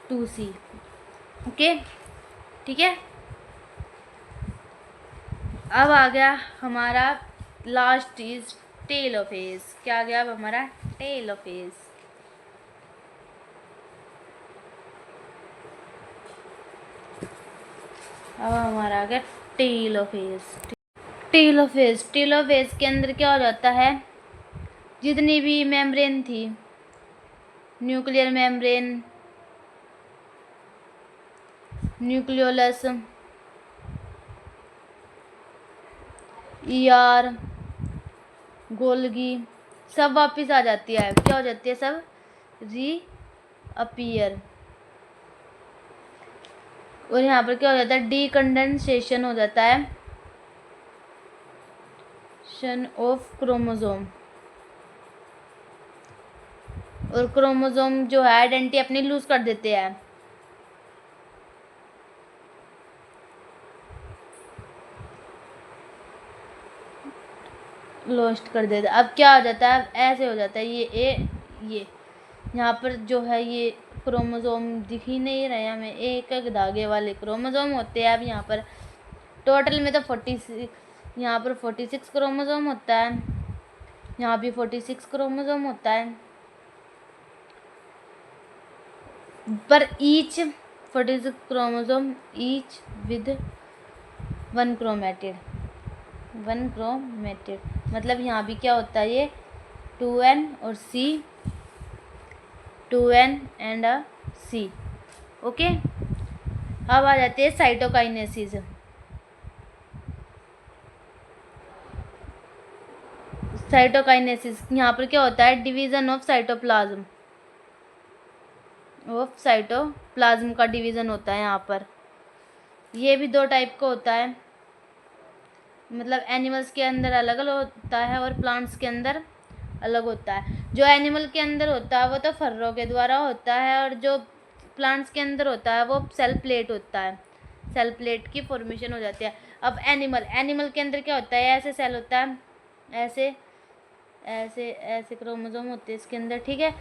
2C। ओके, ठीक है। अब आ गया हमारा लास्ट चीज टेलोफेज। क्या आ गया अब हमारा टेलोफेज। अब हमारा आ गया टेलोफेज। टेलोफेज के अंदर क्या हो जाता है, जितनी भी मेम्ब्रेन थी, nuclear membrane, nucleolus, ER, Golgi, सब वापस आ जाती है। क्या हो जाती है, सब रीअपीयर। और यहाँ पर क्या हो जाता है, डीकंडेंसेशन हो जाता है ऑफ क्रोमोसोम। और क्रोमोसोम जो है आइडेंटिटी अपनी लूज कर देते हैं। लॉस्ट कर देता है। अब क्या हो जाता है, ऐसे हो जाता है ये यहाँ पर जो है ये क्रोमोसोम दिख ही नहीं रहे हमें, एक एक धागे वाले क्रोमोसोम होते हैं। अब यहाँ पर टोटल में तो 46, यहाँ पर 46 क्रोमोसोम होता है, यहाँ भी 46 क्रोमोसोम होता है, पर each 46 chromosome each with one chromatid. मतलब यहाँ भी क्या होता है, ये 2n और C, 2n and C। Okay, अब आ जाते हैं साइटोकाइनेसिस। यहाँ पर क्या होता है, डिवीजन ऑफ साइटोप्लाज्म, का डिवीजन होता है यहाँ पर। ये भी 2 टाइप का होता है, मतलब एनिमल्स के अंदर अलग अलग होता है और प्लांट्स के अंदर अलग होता है। जो एनिमल के अंदर होता है वो तो फर्रों के द्वारा होता है, और जो प्लांट्स के अंदर होता है वो सेल प्लेट होता है, सेल प्लेट की फॉर्मेशन हो जाती है। अब एनिमल के अंदर क्या होता है, ऐसे सेल होता है, ऐसे ऐसे ऐसे क्रोमोसोम होते हैं इसके अंदर, ठीक है।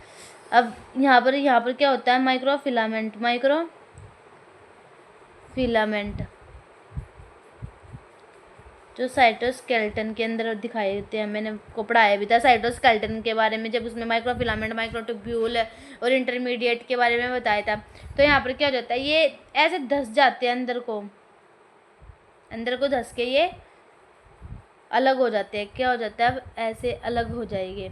अब यहाँ पर क्या होता है, माइक्रोफिलामेंट जो साइटोस्केलेटन के अंदर दिखाई देते हैं। मैंने को पढ़ाया भी था साइटोस्केलेटन के बारे में, जब उसमें माइक्रोफिलामेंट, माइक्रोट्यूब्यूल और इंटरमीडिएट के बारे में बताया था। तो यहाँ पर क्या हो जाता है, ये ऐसे धस जाते हैं अंदर को धस के ये अलग हो जाते हैं। क्या हो जाता है, अब ऐसे अलग हो जाएंगे।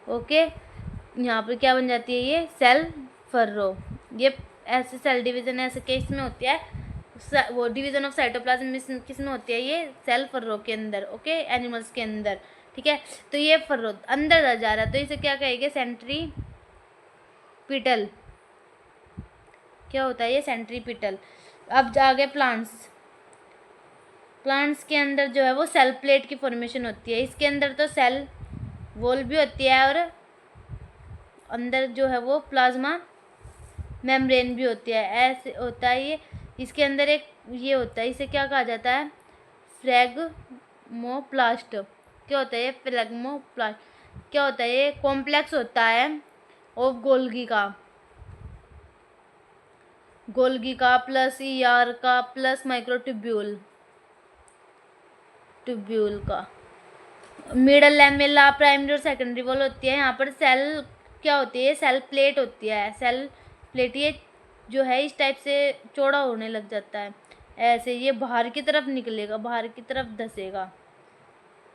ओके, यहाँ पर क्या बन जाती है, ये सेल फर्रो। ये ऐसे सेल डिवीजन ऐसे केस में होती है, वो डिवीजन ऑफ साइटोप्लाज्म किस में होती है, ये सेल फर्रो के अंदर। ओके, एनिमल्स के अंदर, ठीक है। तो ये फर्रो अंदर जा रहा है, तो इसे क्या कहेंगे, सेंट्रीपिटल। क्या होता है ये, सेंट्रीपिटल। अब जा गए प्लांट्स के अंदर जो है वो सेल प्लेट की फॉर्मेशन होती है। इसके अंदर तो सेल वॉल भी होती है, और अंदर जो है वो प्लाज्मा मेम्ब्रेन भी होती है। ऐसे होता है ये। इसके अंदर एक ये होता है, इसे क्या कहा जाता है, फ्लैगमोप्लास्ट। क्या होता है ये फ्लैगमोप्लास्ट, क्या होता है ये, कॉम्प्लेक्स होता है ऑफ गोल्गी का प्लस ईआर का प्लस माइक्रोट्यूब्यूल का। मिडल लैमेला, प्राइमरी और सेकेंडरी वॉल होती है। यहाँ पर सेल क्या होती है, सेल प्लेट होती है। सेल प्लेट ये जो है इस टाइप से चौड़ा होने लग जाता है, ऐसे ये बाहर की तरफ निकलेगा, बाहर की तरफ धसेगा।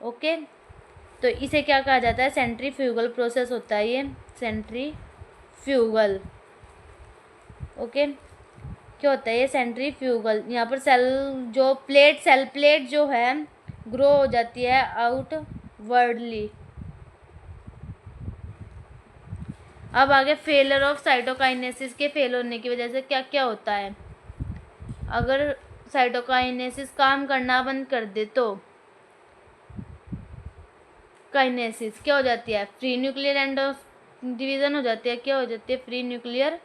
ओके, तो इसे क्या कहा जाता है, सेंट्रीफ्यूगल प्रोसेस होता है ये, सेंट्रीफ्यूगल। ओके, क्या होता है ये, सेंट्रीफ्यूगल। यहाँ पर सेल प्लेट जो है ग्रो हो जाती है आउटवर्डली। अब आगे फेलर ऑफ साइटोकाइनेसिस के फेल होने की वजह से क्या क्या होता है, अगर साइटोकाइनेसिस काम करना बंद कर दे तो काइनेसिस क्या हो जाती है, फ्री न्यूक्लियर एंड डिवीजन हो जाती है। क्या हो जाती है, फ्री न्यूक्लियर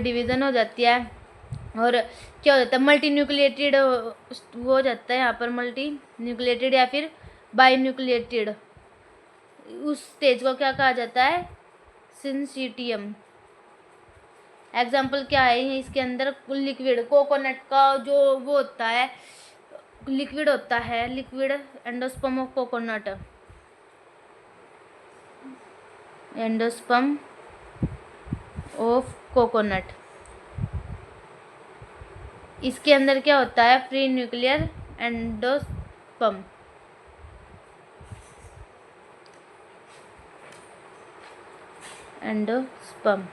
डिवीजन हो जाती है। और क्या हो जाता है, मल्टी न्यूक्लिएटेड वो हो जाता है यहाँ पर, मल्टी न्यूक्लिएटेड या फिर बाई न्यूक्लिएटेड। उस स्टेज को क्या कहा जाता है, सिंसिटियम। एग्जाम्पल क्या है इसके अंदर, लिक्विड कोकोनट का जो वो होता है, लिक्विड होता है, liquid endosperm of coconut, endosperm of coconut, इसके अंदर क्या होता है, फ्री न्यूक्लियर एंडोस्पर्म। एंडोस्पर्म।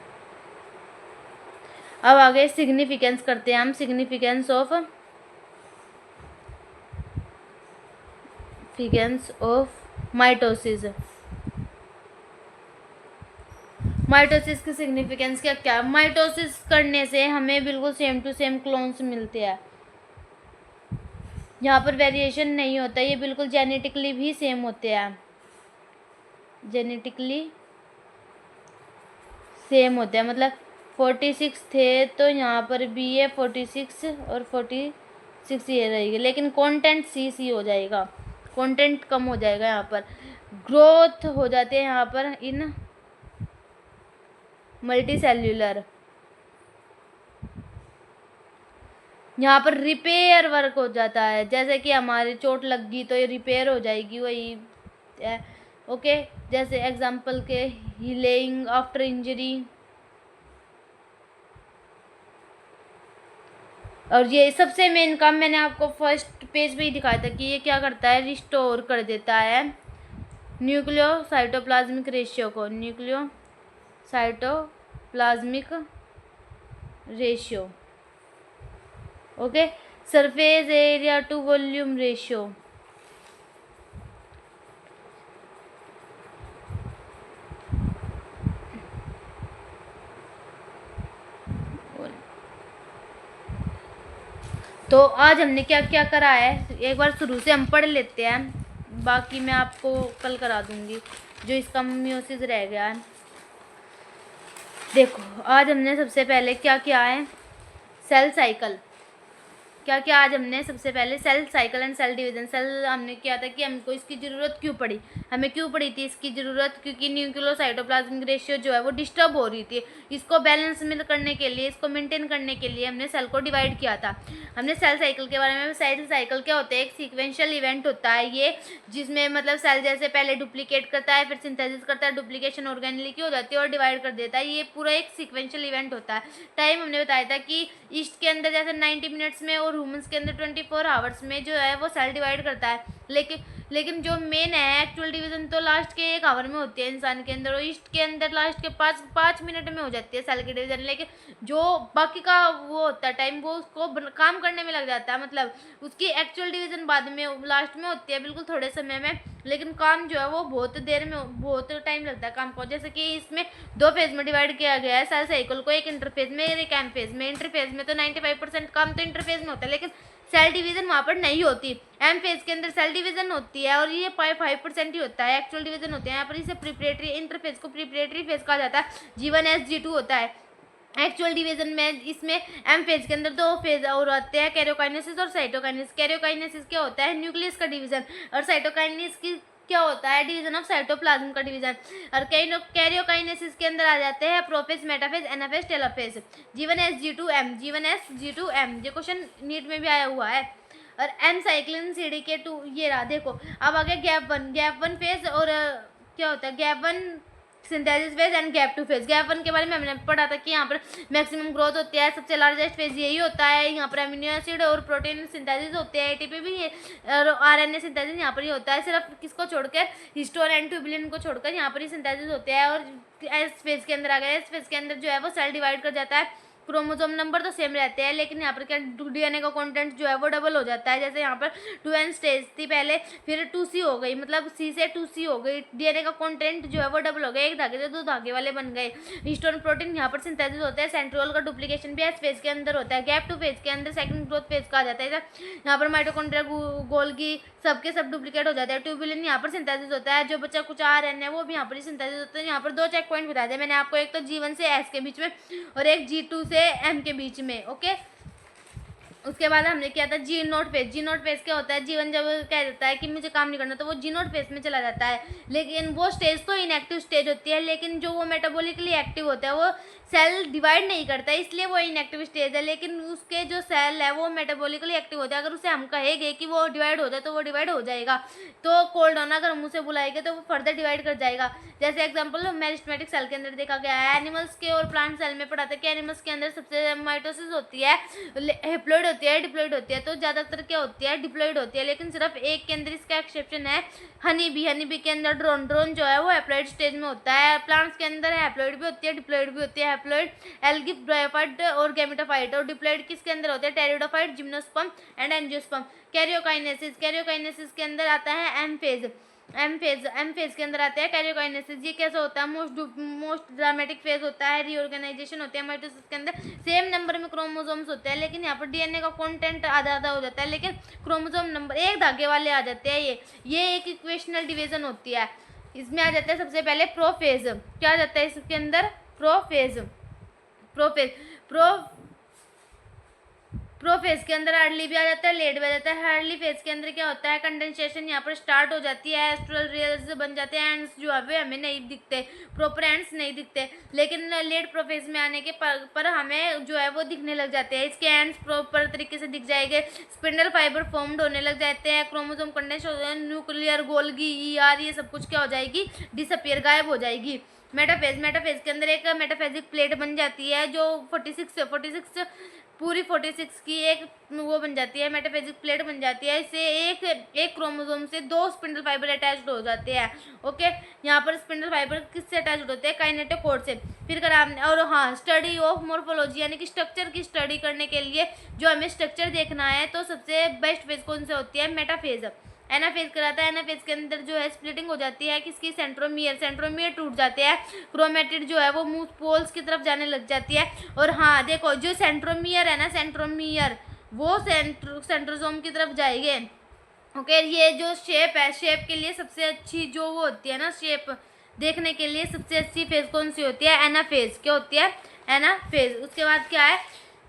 अब आगे सिग्निफिकेंस करते हैं हम, सिग्निफिकेंस ऑफ माइटोसिस। माइटोसिस की सिग्निफिकेंस क्या क्या, माइटोसिस करने से हमें बिल्कुल सेम टू सेम क्लोन्स मिलते हैं, यहाँ पर वेरिएशन नहीं होता, ये बिल्कुल जेनेटिकली भी सेम होते हैं, जेनेटिकली सेम होते हैं। मतलब 46 थे तो यहाँ पर भी ये 46 और 46 ये रहेगी, लेकिन कंटेंट सी हो जाएगा, कंटेंट कम हो जाएगा, यहाँ पर ग्रोथ हो जाते हैं यहाँ पर इन मल्टी सेल्यूलर, यहाँ पर रिपेयर वर्क हो जाता है, जैसे कि हमारी चोट लग गई तो ये रिपेयर हो जाएगी, वही ओके। जैसे एग्जांपल के हीलिंग आफ्टर इंजरी, और ये सबसे मेन काम मैंने आपको फर्स्ट पेज पे ही दिखाया था कि ये क्या करता है, रिस्टोर कर देता है न्यूक्लियोसाइटोप्लाज्मिक रेशियो को, nucleocytoplasmic ratio, okay. Surface area to volume ratio, तो आज हमने क्या क्या करा है एक बार शुरू से हम पढ़ लेते हैं, बाकी मैं आपको कल करा दूंगी जो इसका म्यूसिस रह गया है। देखो आज हमने सबसे पहले क्या किया है, सेल साइकिल, क्या क्या आज हमने सबसे पहले cell cycle and cell division. Cell हमने किया था कि हमको इसकी ज़रूरत क्यों पड़ी, हमें क्यों पड़ी थी इसकी ज़रूरत, क्योंकि न्यूक्लियोसाइटोप्लाज्मिक रेशियो जो है वो डिस्टर्ब हो रही थी, इसको बैलेंस में करने के लिए, इसको मेंटेन करने के लिए हमने सेल को डिवाइड किया था। हमने सेल साइकिल के बारे में, सेल साइकिल क्या होता है, एक सीक्वेंशियल इवेंट होता है ये, जिसमें मतलब सेल जैसे पहले डुप्लीकेट करता है, फिर सिंथेसिस करता है, डुप्लीकेशन ऑर्गेनिकली की हो जाती है और डिवाइड कर देता है, ये पूरा एक सीक्वेंशियल इवेंट होता है। टाइम हमने बताया था कि ईस्ट के अंदर जैसे 90 मिनट्स में और ह्यूमंस के अंदर 24 आवर्स में जो है वो सेल डिवाइड करता है, लेकिन जो मेन है एक्चुअल डिवीजन तो लास्ट के 1 आवर में होती है इंसान के अंदर, और ईस्ट के अंदर लास्ट के 5 मिनट में हो जाती है सेल की डिवीजन, लेकिन जो बाकी का वो होता है टाइम वो उसको काम करने में लग जाता है, मतलब उसकी एक्चुअल डिवीजन बाद में लास्ट में होती है बिल्कुल थोड़े समय में, लेकिन काम जो है वो बहुत देर में, बहुत टाइम लगता है काम को। जैसे कि इसमें 2 फेज में डिवाइड किया गया है सेल साइकिल को, एक इंटरफेज में एक एम फेज में। इंटरफेज में तो 95% काम तो इंटरफेज में होता है, लेकिन सेल डिवीजन वहाँ पर नहीं होती। एम फेज के अंदर सेल डिवीजन होती है और ये 5% ही होता है, एक्चुअल डिवीजन होते हैं। यहाँ पर इसे प्रिपरेटरी, इंटरफेज को प्रिपरेटरी फेज कहा जाता है, G1 G2 होता है। एक्चुअल डिवीजन में इसमें एम फेज के अंदर 2 फेज और आते हैं, कैरियोकाइनेसिस और साइटोकाइनेसिस। कैरियोकाइनेसिस क्या होता है, न्यूक्लियस का डिवीजन, और साइटोकाइनेसिस की क्या होता है, डिवीजन ऑफ साइटोप्लाज्म का डिवीजन। और कैरियोकाइनेसिस के अंदर आ जाते हैं prophase, metaphase, anaphase, telophase. G1 G2 M, G1 G2 M, ये क्वेश्चन नीट में भी आया हुआ है। और एन साइक्लिन CDK2 ये रहा। देखो अब आ गया गैप वन फेज, और क्या होता है gap one synthesis phase and gap 2 phase. Gap 1 के बारे में हमने पढ़ा था कि यहाँ पर मैक्सिमम ग्रोथ होती है, सबसे लार्जेस्ट फेज यही होता है, यहाँ पर अमीनो एसिड और प्रोटीन सिंथेसिस होते हैं, ATP भी और RNA सिंथेसिस यहाँ पर ही होता है, सिर्फ किसको छोड़कर, हिस्टोन एंड ट्यूबुलिन को छोड़कर यहाँ पर ही सिंथेसिस होते हैं। और एस फेज के अंदर आ गया, एस फेज के अंदर जो है वो सेल डिवाइड कर जाता है, क्रोमोसोम नंबर तो सेम रहते हैं, लेकिन यहाँ पर क्या DNA का कंटेंट जो है वो डबल हो जाता है। जैसे यहाँ पर 2N स्टेज थी पहले, फिर 2C हो गई, मतलब C से 2C हो गई, DNA का कंटेंट जो है वो डबल हो गया, एक धागे से 2 धागे वाले बन गए। हिस्टोन प्रोटीन यहाँ पर सिंथेसिस होता है। सेंट्रोल का डुप्लीकेशन भी एस फेज के अंदर होता है। गैप 2 फेज के अंदर सेकंड ग्रोथ फेज कहा जाता है। यहाँ पर माइटोकॉन्ड्रिया, गोल्गी सबके सब डुप्लीकेट हो जाते हैं। ट्यूबुलिन यहाँ पर सिंथेसिस होता है, जो बच्चा कुछ RNA है वो भी यहाँ पर ही सिंथेसिस होता है। यहाँ पर 2 चेक पॉइंट बताए थे मैंने आपको, एक तो G1 से S के बीच में और एक G2 से M के बीच में, ओके। उसके बाद हमने किया था जी नोट फेज। जी नोट फेज क्या होता है, जीवन जब कह देता है कि मुझे काम नहीं करना तो वो जी नोट फेज में चला जाता है। लेकिन वो स्टेज तो इनएक्टिव स्टेज होती है, लेकिन जो वो मेटाबॉलिकली एक्टिव होता है वो सेल डिवाइड नहीं करता है, इसलिए वो इनएक्टिव स्टेज है। लेकिन उसके जो सेल है वो मेटाबॉलिकली एक्टिव होता है। अगर उसे हम कहेंगे कि वो डिवाइड हो जाए तो वो डिवाइड हो जाएगा। तो कोल्ड होना अगर हम उसे बुलाएंगे तो वो फर्दर डिवाइड कर जाएगा। जैसे एग्जाम्पल मेरिस्टेमेटिक सेल के अंदर देखा गया है। एनिमल्स के और प्लांट सेल में पढ़ा था कि एनिमल्स के अंदर सबसे माइटोसिस होती है, हेप्लॉइड होती है, डिप्लॉइड होती है। तो ज़्यादातर क्या होती है, डिप्लॉइड होती है। लेकिन सिर्फ एक के अंदर इसका एक्सेप्शन है, हनी बी के अंदर ड्रोन जो है वो हैप्लॉइड स्टेज में होता है। प्लांट्स के अंदर हैप्लॉइड भी होती है, डिप्लॉइड भी होती है। हैप्लॉइड एल्गी, ब्रायोफाइट और गैमेटोफाइट। और डिप्लॉइड किसके अंदर होते हैं, pteridophyte, gymnosperm and angiosperm. Karyokinesis, karyokinesis के अंदर आता है एम फेज। एम फेज के अंदर आता है कैरियोकाइनेसिस। ये कैसा होता है, मोस्ट ड्रामेटिक फेज होता है। रीऑर्गेनाइजेशन होती है। माइटोसिस के अंदर सेम नंबर में क्रोमोसोम्स होते हैं, लेकिन यहाँ पर डीएनए का कंटेंट आधा आधा हो जाता है, लेकिन क्रोमोसोम नंबर एक धागे वाले आ जाते हैं। ये एक इक्वेशनल डिवीजन होती है। इसमें आ जाता है सबसे पहले प्रोफेज। क्या आ जाता है इसके अंदर, प्रोफेज। प्रोफेज के अंदर अर्ली भी आ जाता है, लेट भी आ जाता है। अर्ली फेज के अंदर क्या होता है, कंडेंसेशन यहाँ पर स्टार्ट हो जाती है, एस्ट्रल रेयर्स बन जाते हैं, एंड्स जो है हमें नहीं दिखते, प्रॉपर एंड्स नहीं दिखते। लेकिन लेट प्रोफेज में आने के पर हमें जो है वो दिखने लग जाते हैं। इसके एंड्स प्रॉपर तरीके से दिख जाएंगे, स्पिंडल फाइबर फॉर्म्ड होने लग जाते हैं, क्रोमोसोम कंडेंस हो जाए, न्यूक्लियर गोल्गी ER ये सब कुछ क्या हो जाएगी, डिसअपियर, गायब हो जाएगी। मेटाफेज के अंदर एक मेटाफेजिक प्लेट बन जाती है जो 46 पूरी 46 की एक वो बन जाती है, मेटाफेजिक प्लेट बन जाती है। इससे एक क्रोमोसोम से 2 स्पिंडल फाइबर अटैच्ड हो जाते हैं। ओके, यहाँ पर स्पिंडल फाइबर किससे अटैच्ड होते हैं, काइनेटोकोर से। फिर करा हमने, और हाँ, स्टडी ऑफ मोर्फोलॉजी यानी कि स्ट्रक्चर की स्टडी करने के लिए जो हमें स्ट्रक्चर देखना है तो सबसे बेस्ट फेज कौन से होती है, मेटाफेज। एनाफेज कराता है। एनाफेज के अंदर जो है स्प्लिटिंग हो जाती है किसकी, सेंट्रोमियर टूट जाते हैं। क्रोमेटिड जो है वो मुंह पोल्स की तरफ जाने लग जाती है। और हाँ देखो, जो सेंट्रोमियर है ना, सेंट्रोमियर वो सेंट्रोसोम की तरफ जाएंगे। ओके, ये जो शेप है, शेप के लिए सबसे अच्छी जो वो होती है ना, शेप देखने के लिए सबसे अच्छी फेज कौन सी होती है, एनाफेज। क्या होती है, एनाफेज। उसके बाद क्या है,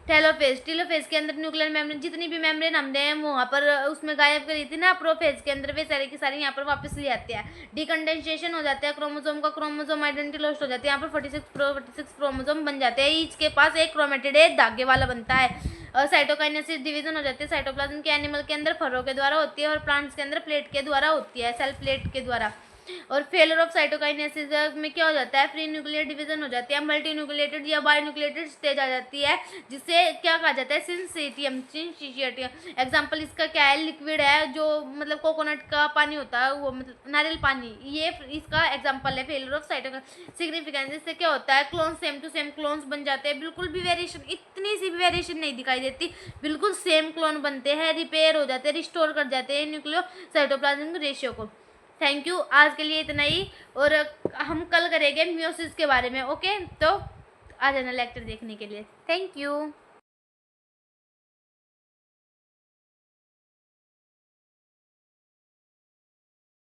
टेलोफेज के अंदर न्यूक्लियर मेम्ब्रेन, जितनी भी मेम्ब्रेन हमने वहाँ पर उसमें गायब करी थी ना प्रोफेज के अंदर, वे सारे की सारी यहाँ पर वापस ले आते हैं। डिकंडेंसेशन हो जाता है क्रोमोसोम का, क्रोमोसोम आइडेंटिटी लॉस्ट हो जाती है। यहाँ पर 46 क्रोमोसोम बन जाते हैं, ईच के पास एक क्रोमेटिड एक धागे वाला बनता है। साइटोकाइनेसिस डिवीजन हो जाती है। साइटोप्लाज्म के एनिमल के अंदर फरों के द्वारा होती है और प्लांट्स के अंदर प्लेट के द्वारा होती है, सेल प्लेट के द्वारा। और फेलर ऑफ साइटोकाइनेसिस में क्या हो जाता है, फ्री न्यूक्लियर डिवीजन हो जाती है, मल्टी न्यूक्लिएटेड या बाई न्यूक्लिएटेड स्टेज आ जाती है, जिसे क्या कहा जाता है, सिंसिटियम। एग्जांपल इसका क्या है, लिक्विड है जो मतलब कोकोनट का पानी होता है, वो मतलब नारियल पानी, ये इसका एग्जांपल है फेलर ऑफ साइटोकाइनेसिस। सिग्निफिकेंस, इससे क्या होता है, clone same to same clones बन जाते हैं, बिल्कुल भी वेरिएशन, इतनी सी भी वेरिएशन नहीं दिखाई देती, बिल्कुल सेम क्लोन बनते हैं, रिपेयर हो जाते हैं, रिस्टोर कर जाते हैं न्यूक्लियो साइटोप्लाज्मिक रेशियो को। थैंक यू, आज के लिए इतना ही, और हम कल करेंगे मियोसिस के बारे में। ओके, तो आ जाना लेक्चर देखने के लिए। Thank you.